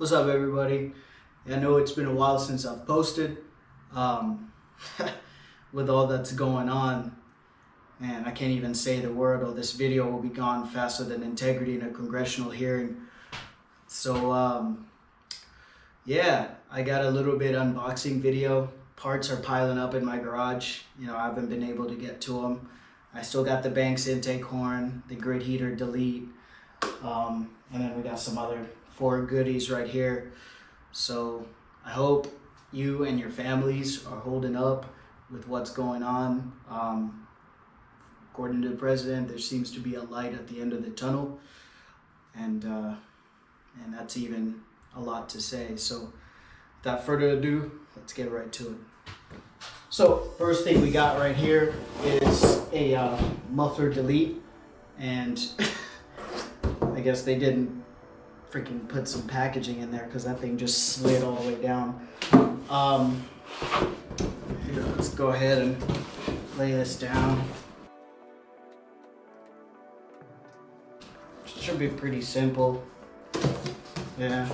What's up, everybody? I know it's been a while since I've posted. With all that's going on, and I can't even say the word, or this video will be gone faster than integrity in a congressional hearing. So yeah, I got a little bit unboxing video. Parts are piling up in my garage. You know, I haven't been able to get to them. I still got the Banks intake horn, the grid heater delete, and then we got some other 4 goodies right here. So I hope you and your families are holding up with what's going on. According to the president, there seems to be a light at the end of the tunnel, and that's even a lot to say. So without further ado, let's get right to it. So first thing we got right here is a muffler delete, and I guess they didn't freaking put some packaging in there because that thing just slid all the way down. Here, let's go ahead and lay this down. Should be pretty simple. Yeah.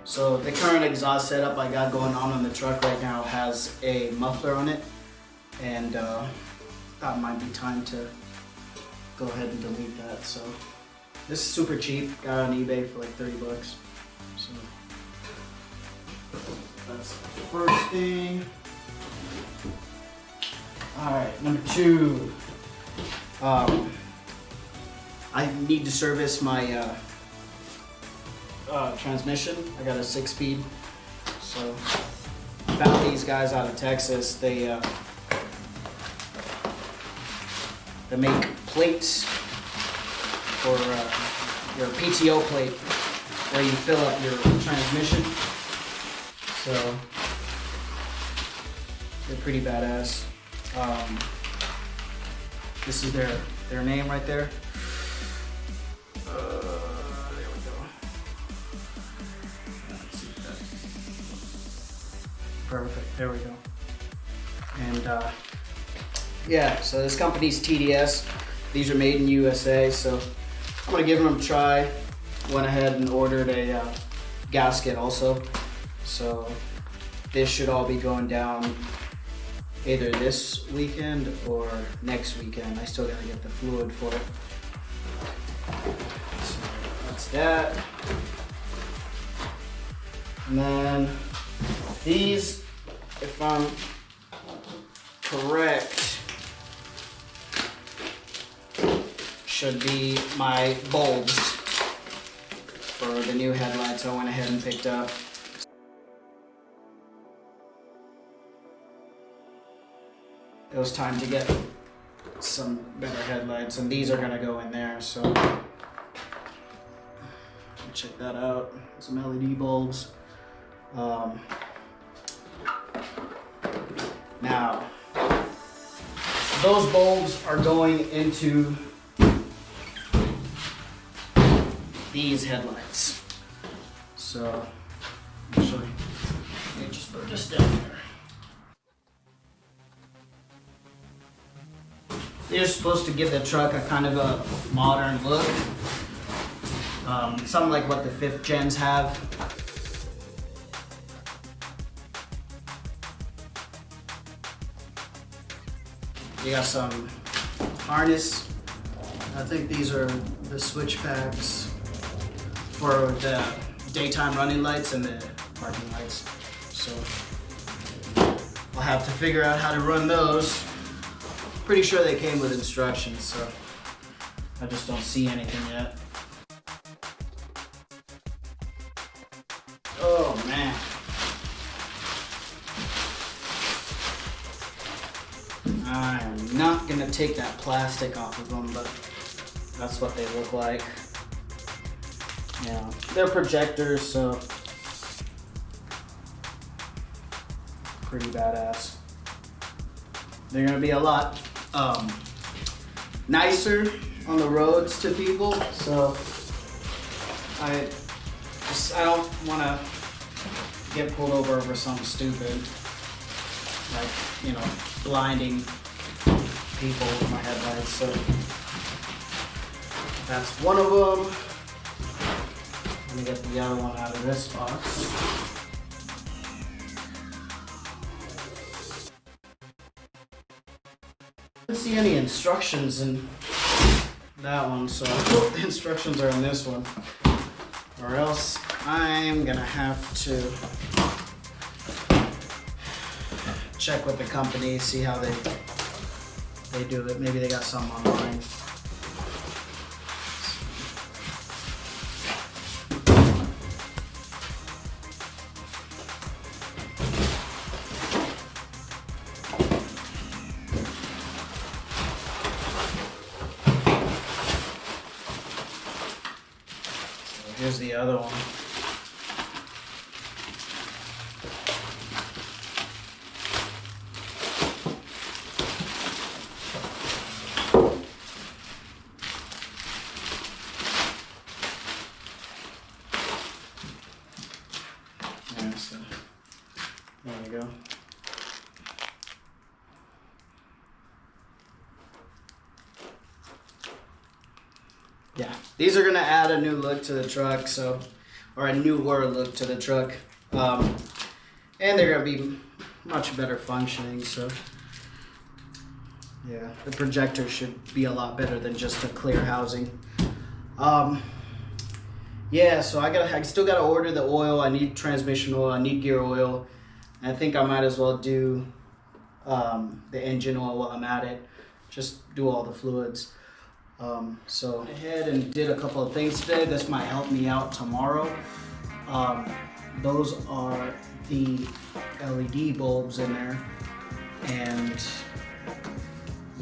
So the current exhaust setup I got going on the truck right now has a muffler on it, and thought it might be time to go ahead and delete that. So this is super cheap. Got it on eBay for like 30 bucks. So that's the first thing. Alright, number 2. I need to service my transmission. I got a 6-speed. So found these guys out of Texas. They make plates for your PTO plate where you fill up your transmission. So they're pretty badass. This is their name right there. There we go. Let's see that. Perfect. There we go. And yeah, so this company's TDS. These are made in USA, so I'm gonna give them a try. Went ahead and ordered a gasket also. So this should all be going down either this weekend or next weekend. I still gotta get the fluid for it. So that's that. And then these, if I'm correct, should be my bulbs for the new headlights I went ahead and picked up. It was time to get some better headlights, and these are gonna go in there, so check that out. Some LED bulbs. Now, those bulbs are going into these headlights. So, actually, let me just put this down here. They're supposed to give the truck a kind of a modern look. Something like what the 5th gens have. You got some harness. I think these are the switch packs for the daytime running lights and the parking lights. So I'll have to figure out how to run those. Pretty sure they came with instructions, so I just don't see anything yet. Oh man. I am not gonna take that plastic off of them, but that's what they look like. Yeah, they're projectors, so pretty badass. They're gonna be a lot nicer on the roads to people, so I don't want to get pulled over for something stupid, like, you know, blinding people with my headlights. So That's one of them. Let me get the other one out of this box. I didn't see any instructions in that one, so I hope the instructions are in this one, or else I'm gonna have to check with the company, see how they do it. Maybe they got something online. Here's the other one. Yeah, so there we go. Yeah, these are gonna add a new look to the truck, so, or a newer look to the truck, and they're gonna be much better functioning. So, yeah, the projector should be a lot better than just a clear housing. Yeah, so I still gotta order the oil. I need transmission oil. I need gear oil. And I think I might as well do the engine oil while I'm at it. Just do all the fluids. So I went ahead and did a couple of things today. This might help me out tomorrow. Those are the LED bulbs in there, and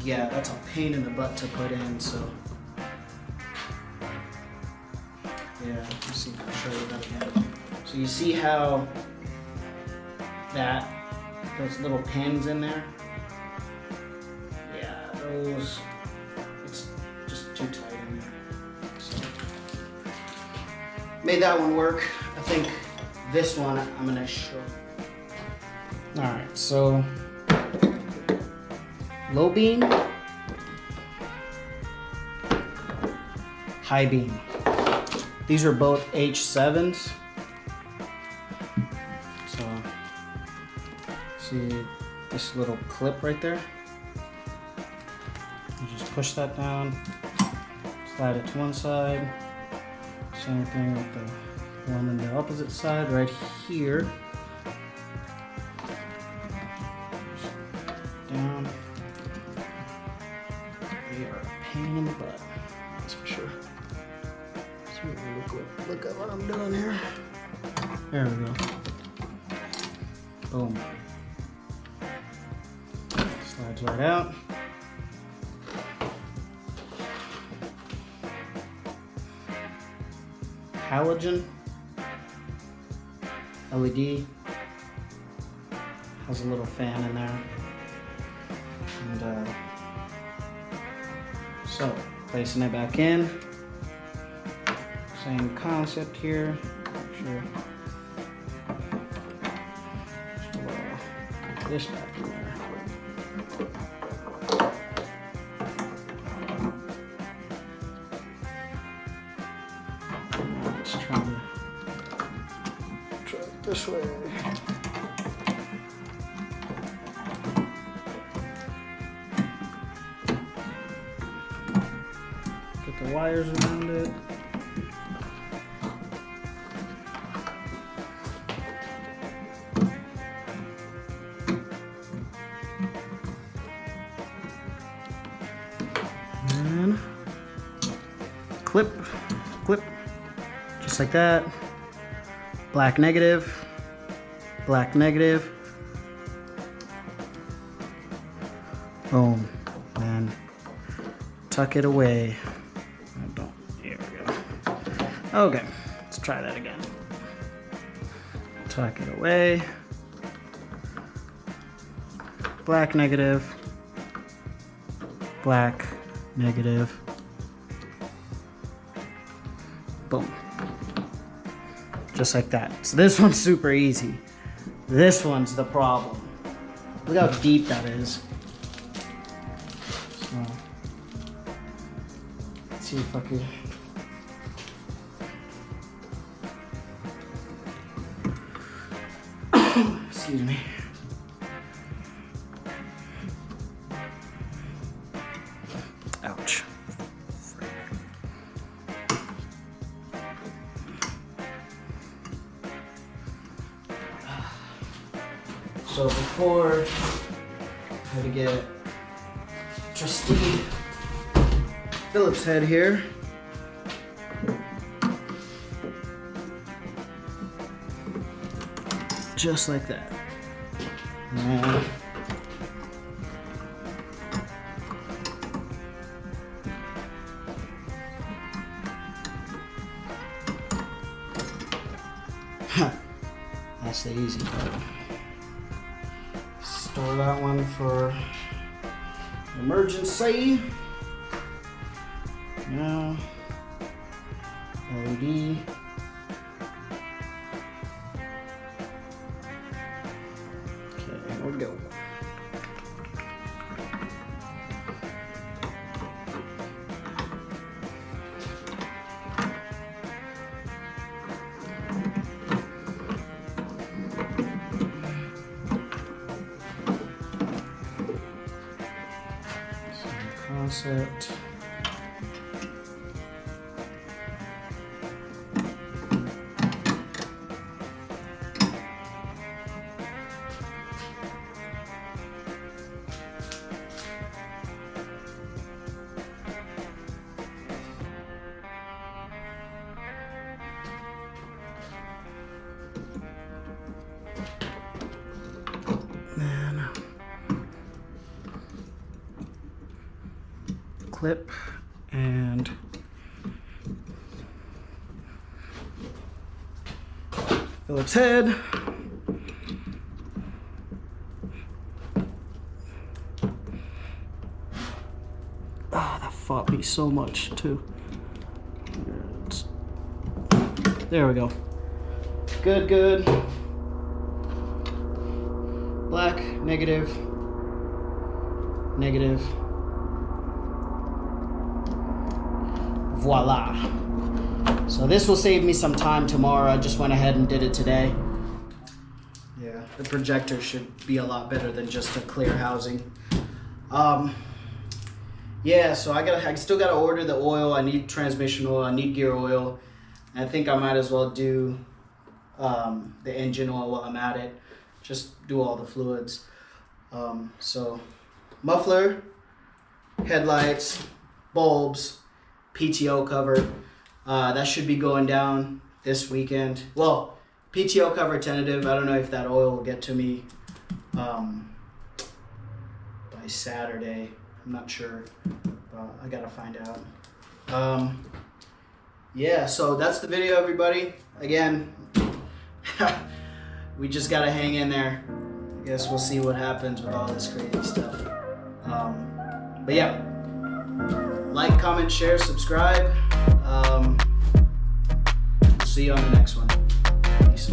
yeah, that's a pain in the butt to put in. So yeah, let's see if I can show you that again. So you see how those little pins in there? Yeah, those. Too tight in there. So, made that one work. I think this one I'm gonna show. Alright, so low beam, high beam. These are both H7s. So see this little clip right there? You just push that down. Slide it to one side. Same thing with the one on the opposite side right here. Down. They are a pain in the butt, that's for sure. So look at what I'm doing here. There we go. Boom. Slides right out. Halogen LED has a little fan in there, and so placing it back in, same concept here. Sure, put this back in there. Try it this way. Get the wires around it. And clip, just like that. Black negative, black negative. Boom, and tuck it away. Here we go. Okay, let's try that again. Tuck it away. Black negative, black negative. Boom. Just like that. So this one's super easy. This one's the problem. Look how deep that is. So, let's see if I can Excuse me. Ouch. So before I had to get trusty Phillips head here. Just like that. And that's the easy part. Store that one for emergency. Now, LED. Okay, here we go. Concept. Then clip and Phillips head. Ah, that fought me so much too. There we go. Good, good. Black, negative, negative. Voila. So this will save me some time tomorrow. I just went ahead and did it today. Yeah, the projector should be a lot better than just a clear housing. Yeah, so I still gotta order the oil. I need transmission oil, I need gear oil. And I think I might as well do the engine oil while I'm at it. Just do all the fluids. So muffler, headlights, bulbs, PTO cover. That should be going down this weekend. Well, PTO cover tentative. I don't know if that oil will get to me by Saturday. I'm not sure. I gotta find out. Yeah, so that's the video, everybody. Again, we just gotta hang in there. I guess we'll see what happens with all this crazy stuff. But yeah, like, comment, share, subscribe. See you on the next one. Peace.